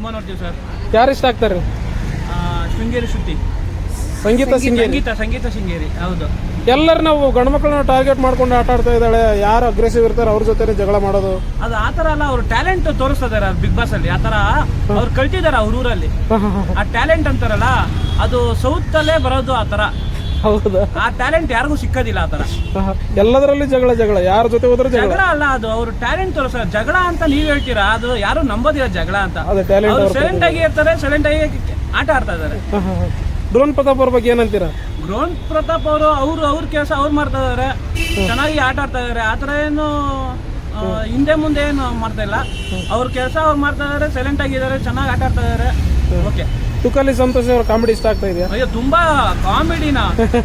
ತುಂಬ ನೋಡ್ತೀವಿ ಸರ್. ಯಾರು ಇಷ್ಟ ಆಗ್ತಾರೆ? ಶೃಂಗೇರಿ ಶ್ರುತಿ, ಸಂಗೀತ ಶೃಂಗೇರಿ. ಹೌದು. ಎಲ್ಲರೂ ನಾವು ಗಂಡು ಮಕ್ಕಳನ್ನ ಟಾರ್ಗೆಟ್ ಮಾಡ್ಕೊಂಡು ಆಟ ಆಡ್ತಾ ಇದ್ದಾಳೆ. ಯಾರು ಅಗ್ರೆಸಿವ್ ಇರ್ತಾರೆ ಅವ್ರ ಜೊತೆ ಜಗಳ ಮಾಡೋದು, ಅದು ಆ ಥರ ಅಲ್ಲ. ಅವ್ರು ಟ್ಯಾಲೆಂಟ್ ತೋರಿಸ್ತಿದ್ದಾರೆ ಬಿಗ್ ಬಾಸ್ ಅಲ್ಲಿ. ಆ ಥರ ಅವ್ರು ಕಲ್ತಿದ್ದಾರೆ ಅವ್ರ ಊರಲ್ಲಿ. ಆ ಟ್ಯಾಲೆಂಟ್ ಅಂತಾರಲ್ಲ, ಅದು ಸೌತ್ ಅಲ್ಲೇ ಬರೋದು. ಆ ಥರ ಹೌದಾ? ಆ ಟ್ಯಾಲೆಂಟ್ ಯಾರಿಗೂ ಸಿಕ್ಕೋದಿಲ್ಲ. ಆ ಥರ ಎಲ್ಲದರಲ್ಲಿ ಜಗಳ ಯಾರ ಜೊತೆ ಹೋದ್ರೆ ಜಗಳ ಅಲ್ಲ, ಅದು ಅವ್ರು ಟ್ಯಾಲೆಂಟ್ ತೋರಿಸ್ತಾರೆ. ಜಗಳ ಅಂತ ನೀವ್ ಹೇಳ್ತೀರಾ, ಅದು ಯಾರು ನಂಬೋದಿಲ್ಲ ಜಗಳ ಅಂತ. ಅದೇ ಟ್ಯಾಲೆಂಟ್. ಅವ್ರು ಸೈಲೆಂಟ್ ಆಗಿ ಇರ್ತಾರೆ, ಸೈಲೆಂಟ್ ಆಗಿ ಆಟ ಆಡ್ತಾ ಇದಾರೆ. ಡ್ರೋನ್ ಪ್ರತಾಪ್ ಅವ್ರ ಬಗ್ಗೆ ಏನಂತೀರಾ? ಡ್ರೋನ್ ಪ್ರತಾಪ್ ಅವ್ರ ಕೆಲಸ ಅವ್ರು ಮಾಡ್ತಾ ಇದಾರೆ, ಚೆನ್ನಾಗಿ ಆಟ ಆಡ್ತಾ ಇದಾರೆ. ಆ ಥರ ಏನು ಹಿಂದೆ ಮುಂದೆ ಏನು ಮಾಡ್ತಾ ಇಲ್ಲ. ಅವ್ರ ಕೆಲಸ ಅವ್ರು ಮಾಡ್ತಾ ಇದಾರೆ, ಸೈಲೆಂಟ್ ಆಗಿದ್ದಾರೆ, ಚೆನ್ನಾಗಿ ಆಟ ಆಡ್ತಾ ಇದಾರೆ. ಓಕೆ. ತುಕಾಲಿ ಸಂತೋಷ್ ಅವ್ರ ಕಾಮಿಡಿ ಇಷ್ಟ ಆಗ್ತಾ ಇದೆಯಾ? ಅಯ್ಯೋ, ತುಂಬಾ ಕಾಮಿಡಿನ.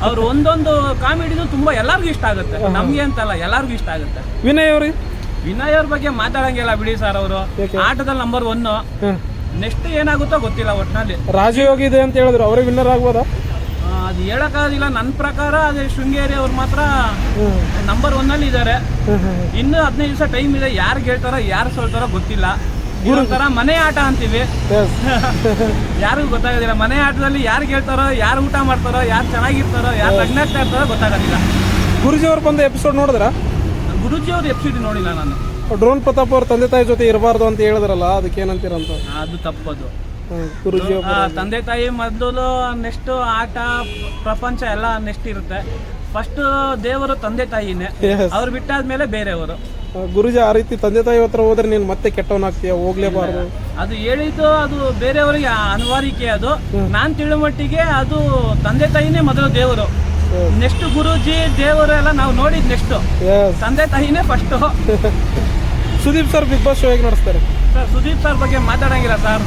ಅವ್ರು ಒಂದೊಂದು ಕಾಮಿಡಿನೂ ತುಂಬಾ ಎಲ್ಲರಿಗೂ ಇಷ್ಟ ಆಗುತ್ತೆ. ನಮ್ಗೆ ಅಂತಲ್ಲ, ಎಲ್ಲರಿಗೂ ಇಷ್ಟ ಆಗುತ್ತೆ. ವಿನಯ್ ಅವ್ರ ಬಗ್ಗೆ ಮಾತಾಡಂಗಿಲ್ಲ ಬಿಡಿ ಸರ್. ಅವರು ಆಟದಲ್ಲಿ ನಂಬರ್ 1. ನೆಕ್ಸ್ಟ್ ಏನಾಗುತ್ತೋ ಗೊತ್ತಿಲ್ಲ. ಒಟ್ಟಿನಲ್ಲಿ ರಾಜಯೋಗಿ ಇದೆ ಅಂತ ಹೇಳಿದ್ರು, ಅವರೇ ವಿನ್ನರ್ ಆಗ್ಬೋದಾ? ಅದು ಹೇಳಕ್ಕಾಗಿಲ್ಲ. ನನ್ನ ಪ್ರಕಾರ ಅದೇ ಶೃಂಗೇರಿ ಅವ್ರು ಮಾತ್ರ ನಂಬರ್ 1 ಅಲ್ಲಿ ಇದ್ದಾರೆ. ಇನ್ನು 15 ದಿವಸ ಟೈಮ್ ಇದೆ. ಯಾರು ಗೆಲ್ತಾರೋ ಯಾರು ಸೋಲ್ತಾರೋ ಗೊತ್ತಿಲ್ಲ. ಇದೊಂಥರ ಮನೆ ಆಟ ಅಂತೀವಿ. ಯಾರಿಗೂ ಗೊತ್ತಾಗೋದಿಲ್ಲ. ಮನೆ ಆಟದಲ್ಲಿ ಯಾರು ಗೆಲ್ತಾರೋ, ಯಾರು ಊಟ ಮಾಡ್ತಾರೋ, ಯಾರು ಚೆನ್ನಾಗಿರ್ತಾರೋ, ಯಾರು ನಗ್ನಾಗ್ತಾ ಇರ್ತಾರೋ ಗೊತ್ತಾಗೋದಿಲ್ಲ. ಗುರುಜಿ ಅವ್ರು ಬಂದ ಎಪಿಸೋಡ್ ನೋಡಿದ್ರ? ಗುರುಜಿ ಅವ್ರ ಎಪಿಸೋಡ್ ನೋಡಿಲ್ಲ ನಾನು. ಡ್ರೋನ್ ಪ್ರತಾಪ್ ಅವ್ರ ತಂದೆ ತಾಯಿ ಜೊತೆ ಇರಬಾರ್ದು ಅಂತ ಹೇಳಿದ್ರಲ್ಲ, ಅದಕ್ಕೆ ಏನಂತೀರಂತ? ಅದು ತಪ್ಪದು. ಗುರುಜಿ ತಂದೆ ತಾಯಿ ಮೊದಲು, ನೆಕ್ಸ್ಟ್ ಆಟ ಪ್ರಪಂಚ ಎಲ್ಲ ನೆಕ್ಸ್ಟ್ ಇರುತ್ತೆ. ಫಸ್ಟ್ ದೇವರು ತಂದೆ ತಾಯಿನೇ, ಅವ್ರು ಬಿಟ್ಟಾದ್ಮೇಲೆ ಬೇರೆಯವರು. ಗುರುಜಿ ಆ ರೀತಿ ತಂದೆ ತಾಯಿ ಹತ್ರ ಹೋದ್ರೆ ನೀನು ಮತ್ತೆ ಕೆಟ್ಟವನಾಗ್ತೀಯ, ಹೋಗ್ಲೇಬಾರ್ದು. ಅದು ಹೇಳಿದ್ದು ಅದು ಬೇರೆಯವರಿಗೆ ಅನಿವಾರ್ಯಕ್ಕೆ. ಅದು ನಾನ್ ತಿಳೋ ಮಟ್ಟಿಗೆ ಅದು ತಂದೆ ತಾಯಿನೇ ಮೊದಲು ದೇವರು, ನೆಕ್ಸ್ಟ್ ಗುರುಜಿ ದೇವರು ಎಲ್ಲ ನಾವು ನೋಡಿದ್ ನೆಕ್ಸ್ಟ್. ತಂದೆ ತಾಯಿನೇ first. Sudeep sir Bigg Boss show ಹೇಗೆ ನಡೆಸ್ತಾರೆ ಸರ್? ಸುದೀಪ್ ಸರ್ ಬಗ್ಗೆ ಮಾತಾಡಂಗಿಲ್ಲ ಸರ್.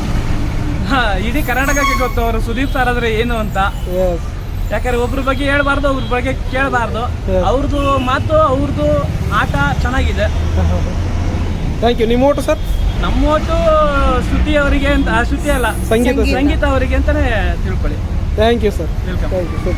ಇಡೀ ಕರ್ನಾಟಕಕ್ಕೆ ಗೊತ್ತು ಅವರು ಸುದೀಪ್ ಸರ್ ಆದ್ರೆ ಏನು ಅಂತ. ಯಾಕಂದ್ರೆ ಒಬ್ರ ಬಗ್ಗೆ ಹೇಳ್ಬಾರ್ದು, ಒಬ್ರ ಬಗ್ಗೆ ಕೇಳಬಾರ್ದು. ಅವ್ರದ್ದು ಮಾತು, ಅವ್ರದ್ದು ಆಟ ಚೆನ್ನಾಗಿದೆ. Thank you. ನಿಮ್ಮ ಓಟು ಸರ್? ನಮ್ಮ ಓಟು ಶ್ರುತಿ ಅವರಿಗೆ ಅಂತ. ಶ್ರುತಿ ಅಲ್ಲ, ಸಂಗೀತ ಅವರಿಗೆ ಅಂತಾನೆ ತಿಳ್ಕೊಳ್ಳಿ. Thank you sir. ವೆಲ್ಕಮ್.